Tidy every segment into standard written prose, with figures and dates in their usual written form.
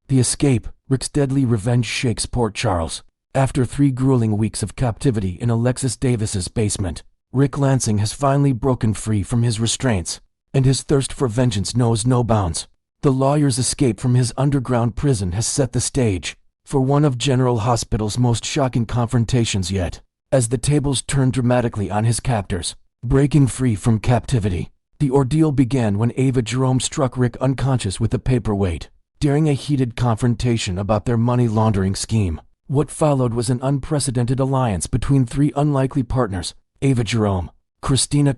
The escape, Rick's deadly revenge shakes Port Charles. After 3 grueling weeks of captivity in Alexis Davis's basement, Rick Lansing has finally broken free from his restraints, and his thirst for vengeance knows no bounds. The lawyer's escape from his underground prison has set the stage for one of General Hospital's most shocking confrontations yet, as the tables turn dramatically on his captors. Breaking free from captivity, the ordeal began when Ava Jerome struck Rick unconscious with a paperweight during a heated confrontation about their money laundering scheme. What followed was an unprecedented alliance between 3 unlikely partners: Ava Jerome, Kristina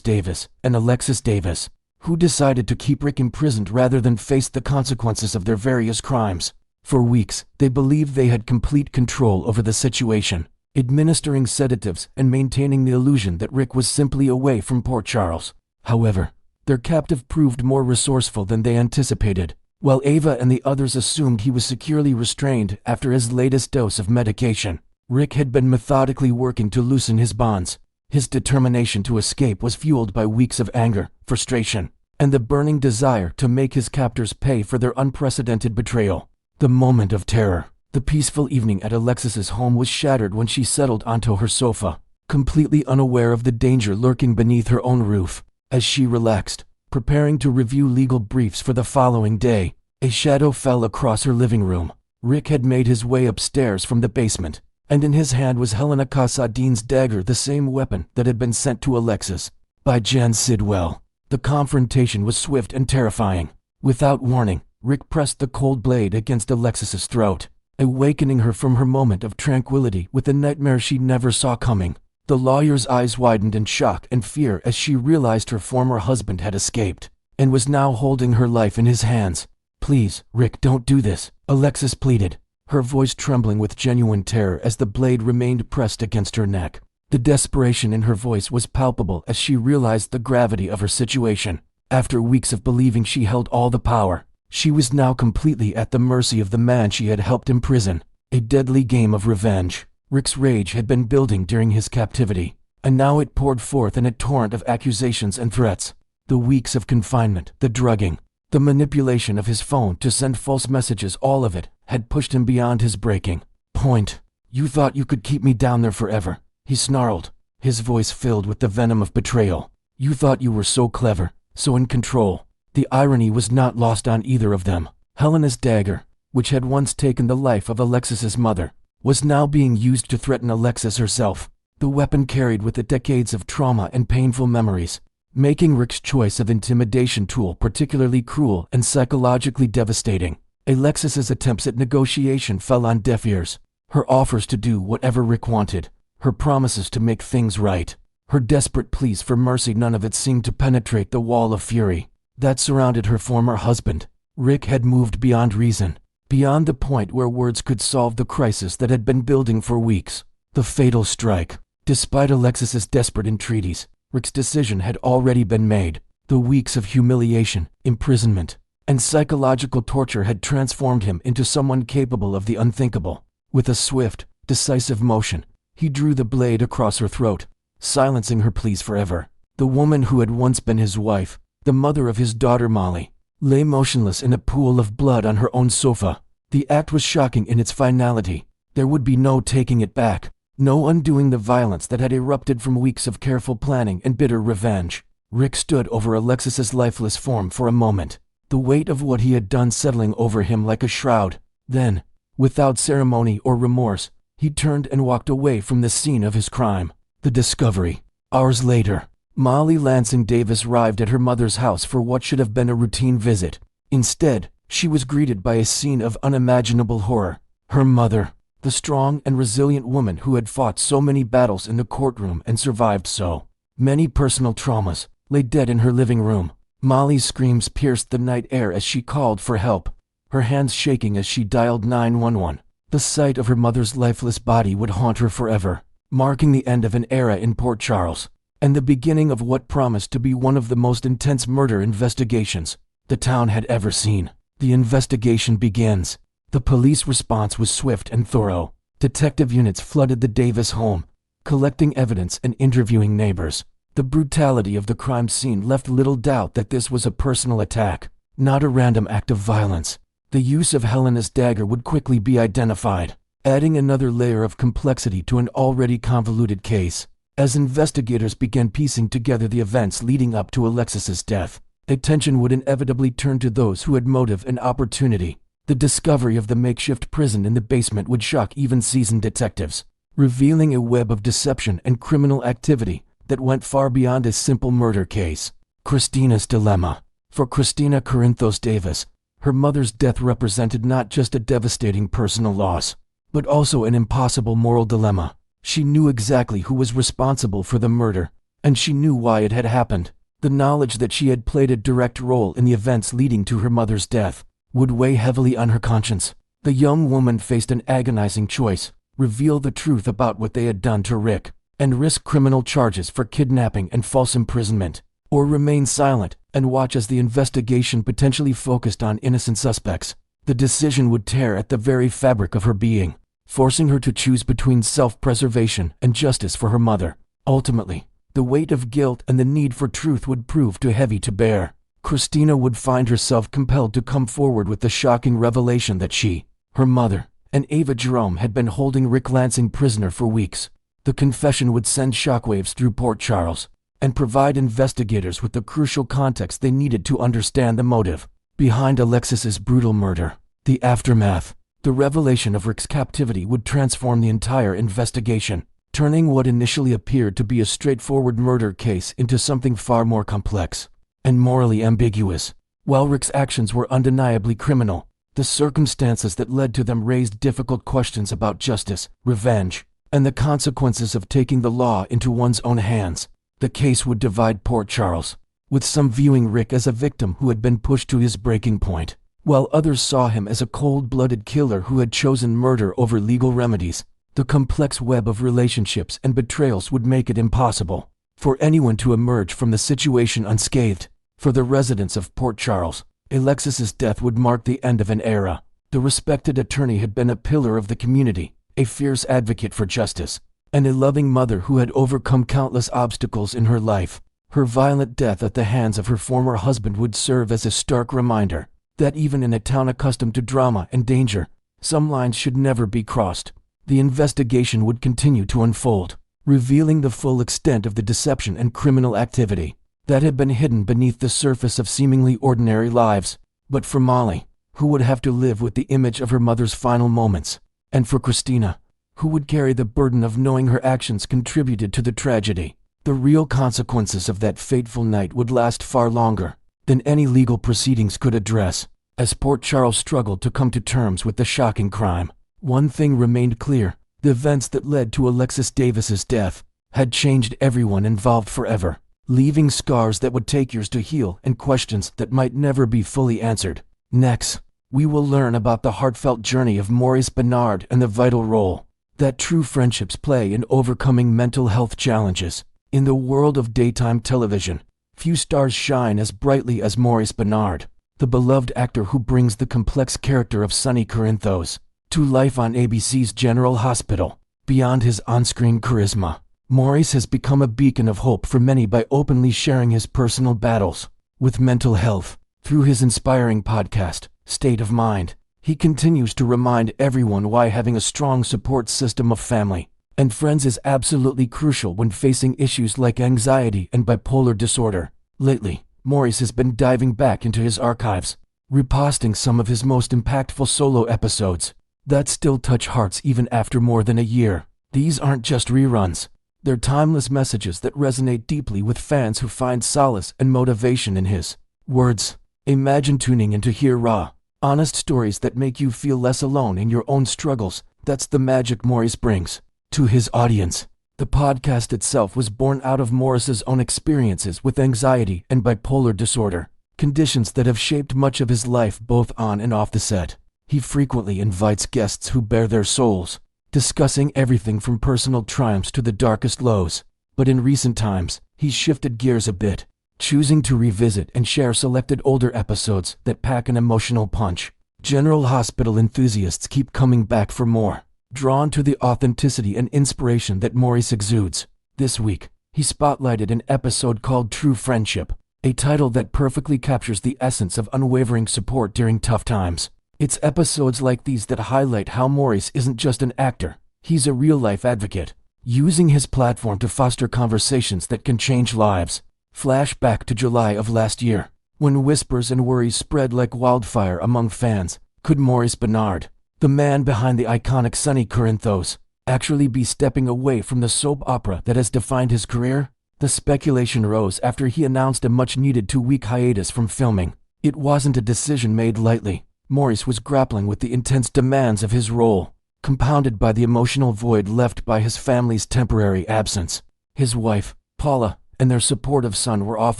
Davis, and Alexis Davis, who decided to keep Rick imprisoned rather than face the consequences of their various crimes. For weeks, they believed they had complete control over the situation, administering sedatives and maintaining the illusion that Rick was simply away from Port Charles. However, their captive proved more resourceful than they anticipated. While Ava and the others assumed he was securely restrained after his latest dose of medication, Rick had been methodically working to loosen his bonds. His determination to escape was fueled by weeks of anger, frustration, and the burning desire to make his captors pay for their unprecedented betrayal. The moment of terror. The peaceful evening at Alexis's home was shattered when she settled onto her sofa, completely unaware of the danger lurking beneath her own roof. As she relaxed, preparing to review legal briefs for the following day, a shadow fell across her living room. Rick had made his way upstairs from the basement, and in his hand was Helena Casadine's dagger, the same weapon that had been sent to Alexis by Jan Sidwell. The confrontation was swift and terrifying. Without warning, Rick pressed the cold blade against Alexis's throat, awakening her from her moment of tranquility with a nightmare she never saw coming. The lawyer's eyes widened in shock and fear as she realized her former husband had escaped and was now holding her life in his hands. "Please, Rick, don't do this," Alexis pleaded, her voice trembling with genuine terror as the blade remained pressed against her neck. The desperation in her voice was palpable as she realized the gravity of her situation. After weeks of believing she held all the power, she was now completely at the mercy of the man she had helped imprison. A deadly game of revenge. Rick's rage had been building during his captivity, and now it poured forth in a torrent of accusations and threats. The weeks of confinement, the drugging, the manipulation of his phone to send false messages, all of it had pushed him beyond his breaking point. "You thought you could keep me down there forever," he snarled, his voice filled with the venom of betrayal. "You thought you were so clever, so in control." The irony was not lost on either of them. Helena's dagger, which had once taken the life of Alexis's mother, was now being used to threaten Alexis herself. The weapon carried with it decades of trauma and painful memories, making Rick's choice of intimidation tool particularly cruel and psychologically devastating. Alexis's attempts at negotiation fell on deaf ears. Her offers to do whatever Rick wanted, her promises to make things right, her desperate pleas for mercy, none of it seemed to penetrate the wall of fury that surrounded her former husband. Rick had moved beyond reason, beyond the point where words could solve the crisis that had been building for weeks. The fatal strike. Despite Alexis's desperate entreaties, Rick's decision had already been made. The weeks of humiliation, imprisonment, and psychological torture had transformed him into someone capable of the unthinkable. With a swift, decisive motion, he drew the blade across her throat, silencing her pleas forever. The woman who had once been his wife, the mother of his daughter Molly, lay motionless in a pool of blood on her own sofa. The act was shocking in its finality. There would be no taking it back, no undoing the violence that had erupted from weeks of careful planning and bitter revenge. Rick stood over Alexis's lifeless form for a moment, the weight of what he had done settling over him like a shroud. Then, without ceremony or remorse, he turned and walked away from the scene of his crime. The discovery. Hours later, Molly Lansing Davis arrived at her mother's house for what should have been a routine visit. Instead, she was greeted by a scene of unimaginable horror. Her mother, the strong and resilient woman who had fought so many battles in the courtroom and survived so many personal traumas, lay dead in her living room. Molly's screams pierced the night air as she called for help, her hands shaking as she dialed 911. The sight of her mother's lifeless body would haunt her forever, marking the end of an era in Port Charles, and the beginning of what promised to be one of the most intense murder investigations the town had ever seen. The investigation begins. The police response was swift and thorough. Detective units flooded the Davis home, collecting evidence and interviewing neighbors. The brutality of the crime scene left little doubt that this was a personal attack, not a random act of violence. The use of Helena's dagger would quickly be identified, adding another layer of complexity to an already convoluted case. As investigators began piecing together the events leading up to Alexis's death, attention would inevitably turn to those who had motive and opportunity. The discovery of the makeshift prison in the basement would shock even seasoned detectives, revealing a web of deception and criminal activity that went far beyond a simple murder case. Kristina's dilemma. For Kristina Corinthos Davis, her mother's death represented not just a devastating personal loss, but also an impossible moral dilemma. She knew exactly who was responsible for the murder, and she knew why it had happened. The knowledge that she had played a direct role in the events leading to her mother's death would weigh heavily on her conscience. The young woman faced an agonizing choice: reveal the truth about what they had done to Rick, and risk criminal charges for kidnapping and false imprisonment, or remain silent and watch as the investigation potentially focused on innocent suspects. The decision would tear at the very fabric of her being, forcing her to choose between self-preservation and justice for her mother. Ultimately, the weight of guilt and the need for truth would prove too heavy to bear. Kristina would find herself compelled to come forward with the shocking revelation that she, her mother, and Ava Jerome had been holding Rick Lansing prisoner for weeks. The confession would send shockwaves through Port Charles and provide investigators with the crucial context they needed to understand the motive behind Alexis's brutal murder. The aftermath. The revelation of Rick's captivity would transform the entire investigation, turning what initially appeared to be a straightforward murder case into something far more complex and morally ambiguous. While Rick's actions were undeniably criminal, the circumstances that led to them raised difficult questions about justice, revenge, and the consequences of taking the law into one's own hands. The case would divide Port Charles, with some viewing Rick as a victim who had been pushed to his breaking point, while others saw him as a cold-blooded killer who had chosen murder over legal remedies. The complex web of relationships and betrayals would make it impossible for anyone to emerge from the situation unscathed. For the residents of Port Charles, Alexis's death would mark the end of an era. The respected attorney had been a pillar of the community, a fierce advocate for justice, and a loving mother who had overcome countless obstacles in her life. Her violent death at the hands of her former husband would serve as a stark reminder that even in a town accustomed to drama and danger, some lines should never be crossed. The investigation would continue to unfold, revealing the full extent of the deception and criminal activity that had been hidden beneath the surface of seemingly ordinary lives. But for Molly, who would have to live with the image of her mother's final moments, and for Kristina, who would carry the burden of knowing her actions contributed to the tragedy, the real consequences of that fateful night would last far longer than any legal proceedings could address. As Port Charles struggled to come to terms with the shocking crime, one thing remained clear: the events that led to Alexis Davis's death had changed everyone involved forever, leaving scars that would take years to heal and questions that might never be fully answered. Next, we will learn about the heartfelt journey of Maurice Benard and the vital role that true friendships play in overcoming mental health challenges. In the world of daytime television, few stars shine as brightly as Maurice Benard, the beloved actor who brings the complex character of Sonny Corinthos to life on ABC's General Hospital. Beyond his on-screen charisma, Maurice has become a beacon of hope for many by openly sharing his personal battles with mental health. Through his inspiring podcast, State of Mind, he continues to remind everyone why having a strong support system of family and friends is absolutely crucial when facing issues like anxiety and bipolar disorder. Lately, Maurice has been diving back into his archives, reposting some of his most impactful solo episodes that still touch hearts even after more than a year. These aren't just reruns. They're timeless messages that resonate deeply with fans who find solace and motivation in his words. Imagine tuning in to hear raw, honest stories that make you feel less alone in your own struggles. That's the magic Maurice brings to his audience. The podcast itself was born out of Maurice's own experiences with anxiety and bipolar disorder, conditions that have shaped much of his life both on and off the set. He frequently invites guests who bare their souls, discussing everything from personal triumphs to the darkest lows. But in recent times, he's shifted gears a bit, choosing to revisit and share selected older episodes that pack an emotional punch. General Hospital enthusiasts keep coming back for more, drawn to the authenticity and inspiration that Maurice exudes. This week, he spotlighted an episode called True Friendship, a title that perfectly captures the essence of unwavering support during tough times. It's episodes like these that highlight how Maurice isn't just an actor, he's a real-life advocate, using his platform to foster conversations that can change lives. Flashback to July of last year, when whispers and worries spread like wildfire among fans. Could Maurice Benard, the man behind the iconic Sunny Corinthos, actually be stepping away from the soap opera that has defined his career? The speculation rose after he announced a much-needed 2-week hiatus from filming. It wasn't a decision made lightly. Maurice was grappling with the intense demands of his role, compounded by the emotional void left by his family's temporary absence. His wife, Paula, and their supportive son were off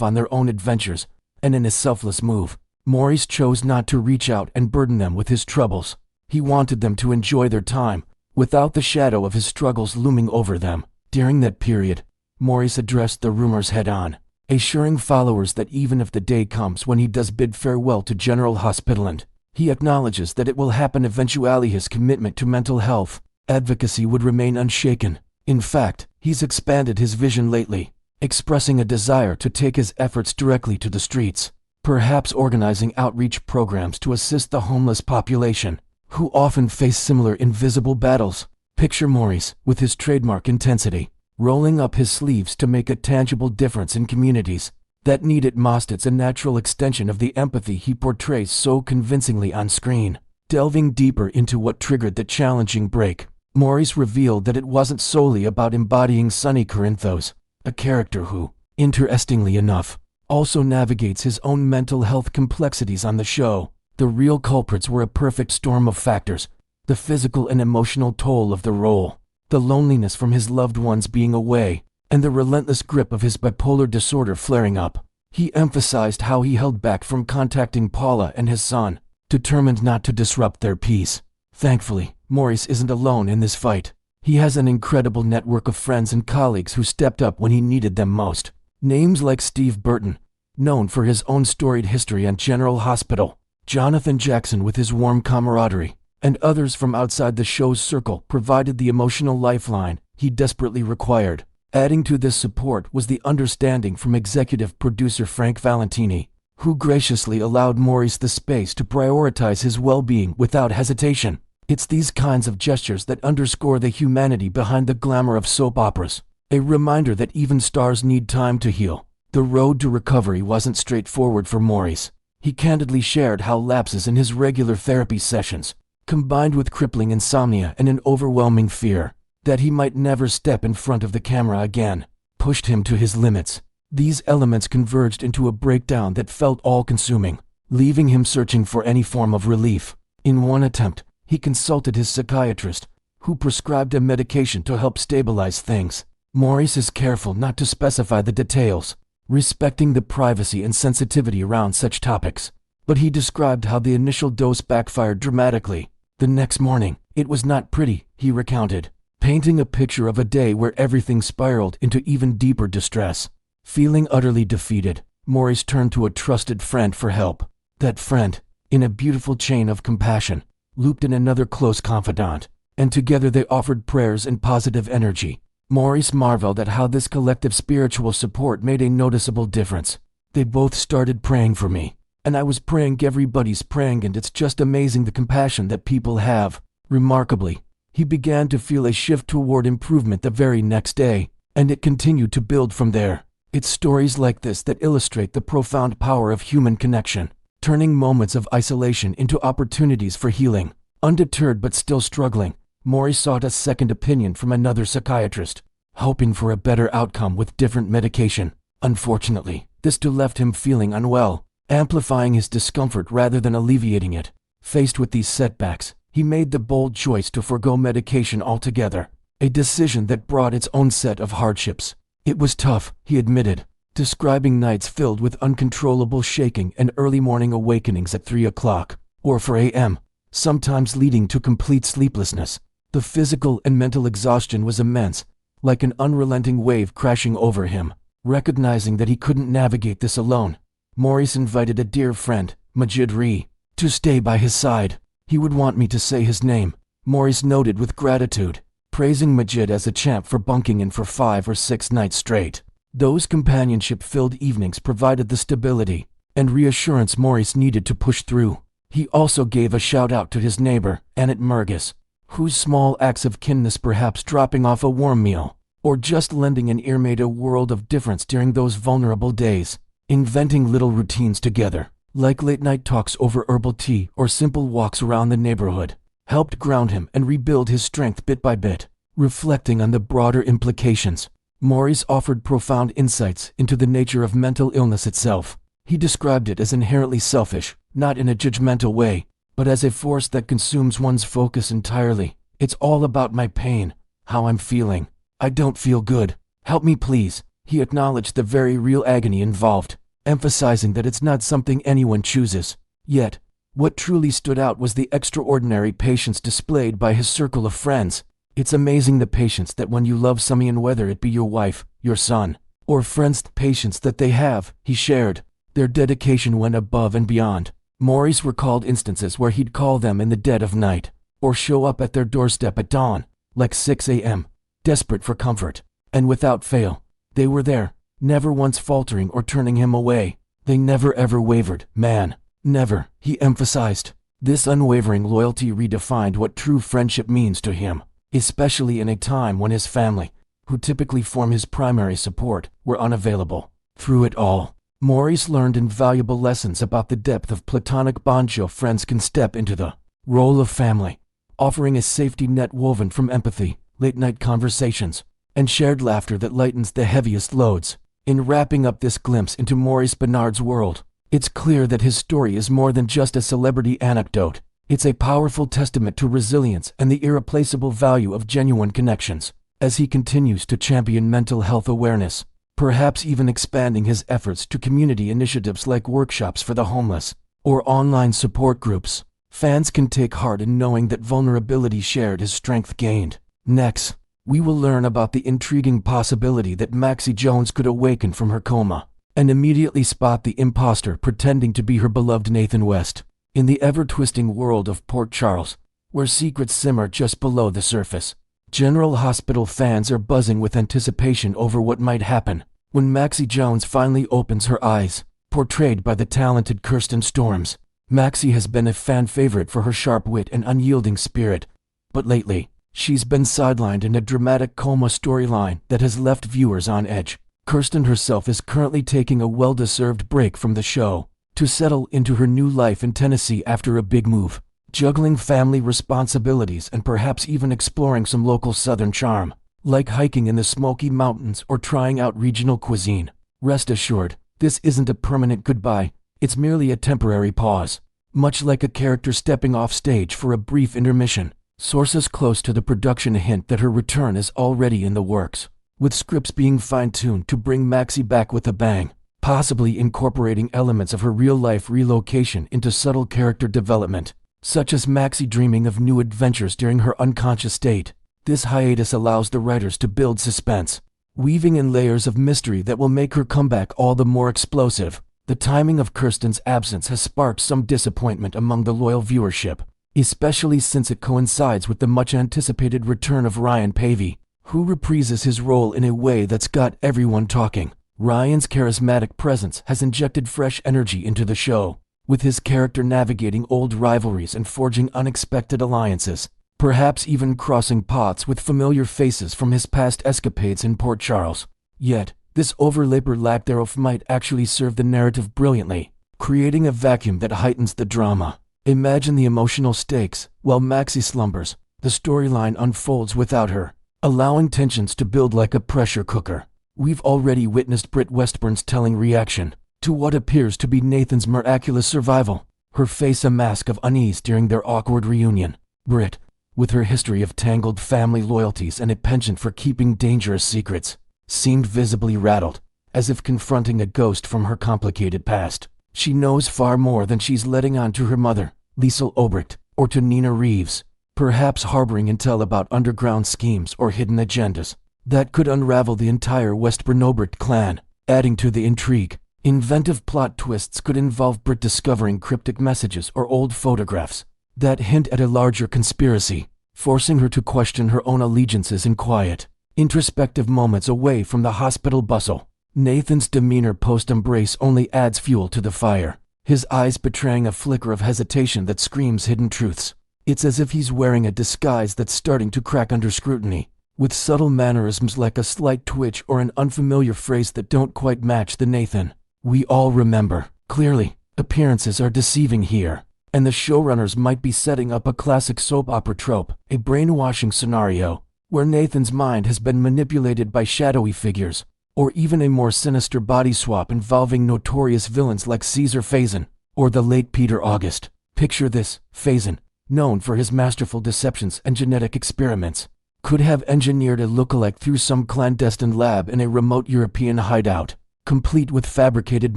on their own adventures, and in a selfless move, Maurice chose not to reach out and burden them with his troubles. He wanted them to enjoy their time, without the shadow of his struggles looming over them. During that period, Maurice addressed the rumors head-on, assuring followers that even if the day comes when he does bid farewell to General Hospital, he acknowledges that it will happen eventually. His commitment to mental health advocacy would remain unshaken. In fact, he's expanded his vision lately, expressing a desire to take his efforts directly to the streets, perhaps organizing outreach programs to assist the homeless population, who often face similar invisible battles. Picture Maurice, with his trademark intensity, rolling up his sleeves to make a tangible difference in communities that need it most. It's a natural extension of the empathy he portrays so convincingly on screen. Delving deeper into what triggered the challenging break, Maurice revealed that it wasn't solely about embodying Sunny Corinthos, a character who, interestingly enough, also navigates his own mental health complexities on the show. The real culprits were a perfect storm of factors: the physical and emotional toll of the role, the loneliness from his loved ones being away, and the relentless grip of his bipolar disorder flaring up. He emphasized how he held back from contacting Paula and his son, determined not to disrupt their peace. Thankfully, Maurice isn't alone in this fight. He has an incredible network of friends and colleagues who stepped up when he needed them most. Names like Steve Burton, known for his own storied history on General Hospital, Jonathan Jackson with his warm camaraderie, and others from outside the show's circle provided the emotional lifeline he desperately required. Adding to this support was the understanding from executive producer Frank Valentini, who graciously allowed Maurice the space to prioritize his well-being without hesitation. It's these kinds of gestures that underscore the humanity behind the glamour of soap operas, a reminder that even stars need time to heal. The road to recovery wasn't straightforward for Maurice. He candidly shared how lapses in his regular therapy sessions, combined with crippling insomnia and an overwhelming fear that he might never step in front of the camera again, pushed him to his limits. These elements converged into a breakdown that felt all-consuming, leaving him searching for any form of relief. In one attempt, he consulted his psychiatrist, who prescribed a medication to help stabilize things. Maurice is careful not to specify the details, respecting the privacy and sensitivity around such topics, but he described how the initial dose backfired dramatically. The next morning, it was not pretty, he recounted, painting a picture of a day where everything spiraled into even deeper distress. Feeling utterly defeated, Maurice turned to a trusted friend for help. That friend, in a beautiful chain of compassion, looped in another close confidant, and together they offered prayers and positive energy. Maurice marveled at how this collective spiritual support made a noticeable difference. They both started praying for me, and I was praying. Everybody's praying, and it's just amazing the compassion that people have. Remarkably, he began to feel a shift toward improvement the very next day, and it continued to build from there. It's stories like this that illustrate the profound power of human connection, turning moments of isolation into opportunities for healing. Undeterred but still struggling, Maurice sought a second opinion from another psychiatrist, hoping for a better outcome with different medication. Unfortunately, this too left him feeling unwell, amplifying his discomfort rather than alleviating it. Faced with these setbacks, he made the bold choice to forego medication altogether, a decision that brought its own set of hardships. It was tough, he admitted, describing nights filled with uncontrollable shaking and early morning awakenings at 3 o'clock, or 4 a.m., sometimes leading to complete sleeplessness. The physical and mental exhaustion was immense, like an unrelenting wave crashing over him. Recognizing that he couldn't navigate this alone, Maurice invited a dear friend, Majid Ree, to stay by his side. He would want me to say his name, Maurice noted with gratitude, praising Majid as a champ for bunking in for 5 or 6 nights straight. Those companionship-filled evenings provided the stability and reassurance Maurice needed to push through. He also gave a shout-out to his neighbor, Annette Mergus, whose small acts of kindness, perhaps dropping off a warm meal, or just lending an ear, made a world of difference during those vulnerable days. Inventing little routines together, like late-night talks over herbal tea or simple walks around the neighborhood, helped ground him and rebuild his strength bit by bit. Reflecting on the broader implications, Maurice offered profound insights into the nature of mental illness itself. He described it as inherently selfish, not in a judgmental way, but as a force that consumes one's focus entirely. It's all about my pain, how I'm feeling. I don't feel good. Help me, please. He acknowledged the very real agony involved, emphasizing that it's not something anyone chooses. Yet, what truly stood out was the extraordinary patience displayed by his circle of friends. It's amazing the patience that when you love someone, whether it be your wife, your son, or friends, the patience that they have, he shared. Their dedication went above and beyond. Maurice recalled instances where he'd call them in the dead of night, or show up at their doorstep at dawn, like 6 a.m., desperate for comfort. And without fail, they were there, never once faltering or turning him away. They never ever wavered, man, never, he emphasized. This unwavering loyalty redefined what true friendship means to him, especially in a time when his family, who typically form his primary support, were unavailable. Through it all, Maurice learned invaluable lessons about the depth of platonic bond. Friends can step into the role of family, offering a safety net woven from empathy, late-night conversations, and shared laughter that lightens the heaviest loads. In wrapping up this glimpse into Maurice Benard's world, it's clear that his story is more than just a celebrity anecdote. It's a powerful testament to resilience and the irreplaceable value of genuine connections. As he continues to champion mental health awareness, perhaps even expanding his efforts to community initiatives like workshops for the homeless or online support groups, fans can take heart in knowing that vulnerability shared is strength gained. Next, we will learn about the intriguing possibility that Maxie Jones could awaken from her coma and immediately spot the imposter pretending to be her beloved Nathan West. In the ever-twisting world of Port Charles, where secrets simmer just below the surface, General Hospital fans are buzzing with anticipation over what might happen when Maxie Jones finally opens her eyes. Portrayed by the talented Kirsten Storms, Maxie has been a fan favorite for her sharp wit and unyielding spirit, but lately, she's been sidelined in a dramatic coma storyline that has left viewers on edge. Kirsten herself is currently taking a well-deserved break from the show to settle into her new life in Tennessee after a big move, juggling family responsibilities and perhaps even exploring some local Southern charm, like hiking in the Smoky Mountains or trying out regional cuisine. Rest assured, this isn't a permanent goodbye, it's merely a temporary pause, much like a character stepping off stage for a brief intermission. Sources close to the production hint that her return is already in the works, with scripts being fine-tuned to bring Maxie back with a bang, possibly incorporating elements of her real-life relocation into subtle character development, such as Maxie dreaming of new adventures during her unconscious state. This hiatus allows the writers to build suspense, weaving in layers of mystery that will make her comeback all the more explosive. The timing of Kirsten's absence has sparked some disappointment among the loyal viewership, especially since it coincides with the much-anticipated return of Ryan Pavey, who reprises his role in a way that's got everyone talking. Ryan's charismatic presence has injected fresh energy into the show, with his character navigating old rivalries and forging unexpected alliances, perhaps even crossing paths with familiar faces from his past escapades in Port Charles. Yet, this overlap or lack thereof might actually serve the narrative brilliantly, creating a vacuum that heightens the drama. Imagine the emotional stakes. While Maxie slumbers, the storyline unfolds without her, allowing tensions to build like a pressure cooker. We've already witnessed Britt Westburn's telling reaction to what appears to be Nathan's miraculous survival, her face a mask of unease during their awkward reunion. Britt, with her history of tangled family loyalties and a penchant for keeping dangerous secrets, seemed visibly rattled, as if confronting a ghost from her complicated past. She knows far more than she's letting on to her mother, Liesl Obrecht, or to Nina Reeves, perhaps harboring intel about underground schemes or hidden agendas that could unravel the entire Westburn-Obrecht clan. Adding to the intrigue, inventive plot twists could involve Britt discovering cryptic messages or old photographs that hint at a larger conspiracy, forcing her to question her own allegiances in quiet, introspective moments away from the hospital bustle. Nathan's demeanor post-embrace only adds fuel to the fire. his eyes betraying a flicker of hesitation that screams hidden truths. It's as if he's wearing a disguise that's starting to crack under scrutiny, with subtle mannerisms like a slight twitch or an unfamiliar phrase that don't quite match the Nathan we all remember. Clearly, appearances are deceiving here, and the showrunners might be setting up a classic soap opera trope, a brainwashing scenario, where Nathan's mind has been manipulated by shadowy figures, or even a more sinister body swap involving notorious villains like Caesar Faison or the late Peter August. Picture this: Faison, known for his masterful deceptions and genetic experiments, could have engineered a lookalike through some clandestine lab in a remote European hideout, complete with fabricated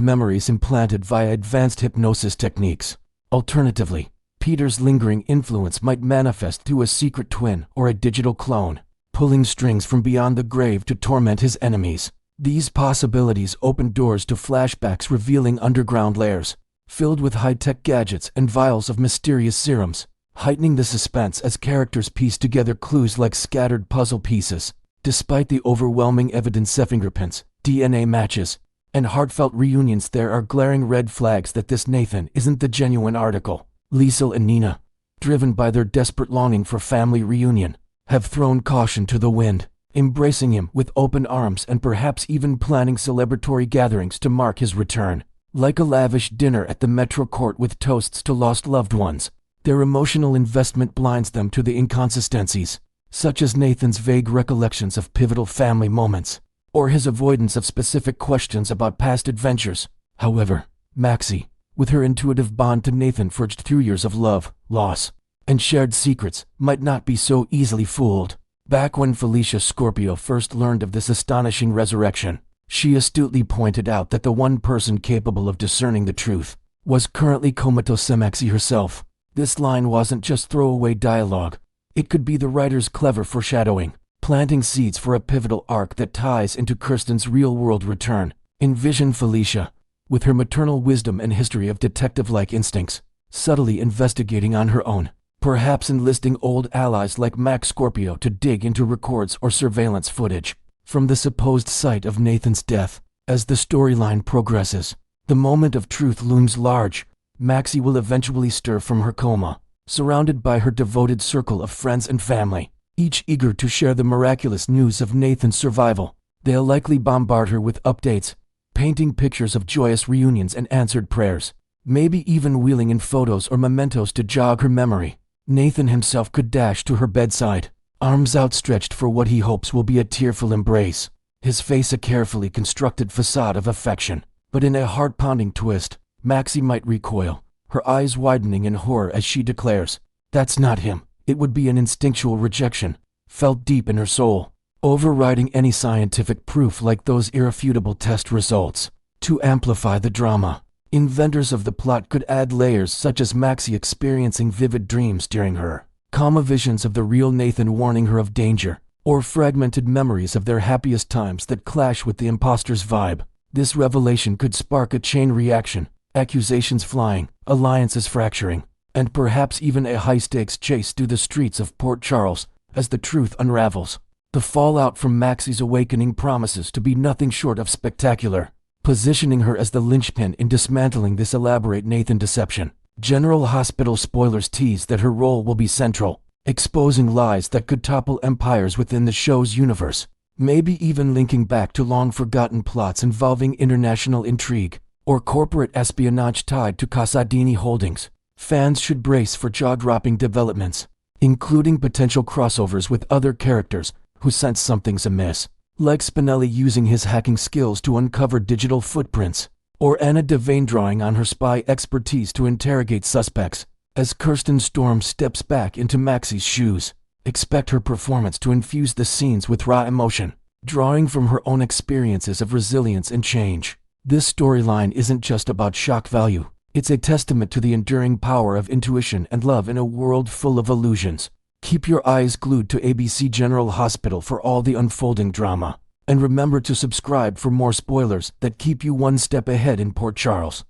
memories implanted via advanced hypnosis techniques. Alternatively, Peter's lingering influence might manifest through a secret twin or a digital clone, pulling strings from beyond the grave to torment his enemies. These possibilities open doors to flashbacks revealing underground lairs, filled with high-tech gadgets and vials of mysterious serums, heightening the suspense as characters piece together clues like scattered puzzle pieces. Despite the overwhelming evidence of fingerprints, DNA matches, and heartfelt reunions, there are glaring red flags that this Nathan isn't the genuine article. Liesel and Nina, driven by their desperate longing for family reunion, have thrown caution to the wind, embracing him with open arms and perhaps even planning celebratory gatherings to mark his return. Like a lavish dinner at the Metro Court with toasts to lost loved ones, their emotional investment blinds them to the inconsistencies, such as Nathan's vague recollections of pivotal family moments, or his avoidance of specific questions about past adventures. However, Maxie, with her intuitive bond to Nathan forged through years of love, loss, and shared secrets, might not be so easily fooled. Back when Felicia Scorpio first learned of this astonishing resurrection, she astutely pointed out that the one person capable of discerning the truth was currently comatose Maxie herself. This line wasn't just throwaway dialogue. It could be the writer's clever foreshadowing, planting seeds for a pivotal arc that ties into Kirsten's real-world return. Envision Felicia, with her maternal wisdom and history of detective-like instincts, subtly investigating on her own, perhaps enlisting old allies like Max Scorpio to dig into records or surveillance footage from the supposed site of Nathan's death. As the storyline progresses, the moment of truth looms large. Maxie will eventually stir from her coma, surrounded by her devoted circle of friends and family, each eager to share the miraculous news of Nathan's survival. They'll likely bombard her with updates, painting pictures of joyous reunions and answered prayers, maybe even wheeling in photos or mementos to jog her memory. Nathan himself could dash to her bedside, arms outstretched for what he hopes will be a tearful embrace, his face a carefully constructed facade of affection. But in a heart-pounding twist, Maxie might recoil, her eyes widening in horror as she declares, "That's not him." It would be an instinctual rejection, felt deep in her soul, overriding any scientific proof like those irrefutable test results. To amplify the drama, inventors of the plot could add layers such as Maxie experiencing vivid dreams during her coma visions of the real Nathan warning her of danger, or fragmented memories of their happiest times that clash with the imposter's vibe. This revelation could spark a chain reaction, accusations flying, alliances fracturing, and perhaps even a high-stakes chase through the streets of Port Charles as the truth unravels. The fallout from Maxie's awakening promises to be nothing short of spectacular, positioning her as the linchpin in dismantling this elaborate Nathan deception. General Hospital spoilers tease that her role will be central, exposing lies that could topple empires within the show's universe, maybe even linking back to long-forgotten plots involving international intrigue or corporate espionage tied to Casadini Holdings. Fans should brace for jaw-dropping developments, including potential crossovers with other characters who sense something's amiss, like Spinelli using his hacking skills to uncover digital footprints, or Anna Devane drawing on her spy expertise to interrogate suspects. As Kirsten Storm steps back into Maxie's shoes, expect her performance to infuse the scenes with raw emotion, drawing from her own experiences of resilience and change. This storyline isn't just about shock value. It's a testament to the enduring power of intuition and love in a world full of illusions. Keep your eyes glued to ABC General Hospital for all the unfolding drama. And remember to subscribe for more spoilers that keep you one step ahead in Port Charles.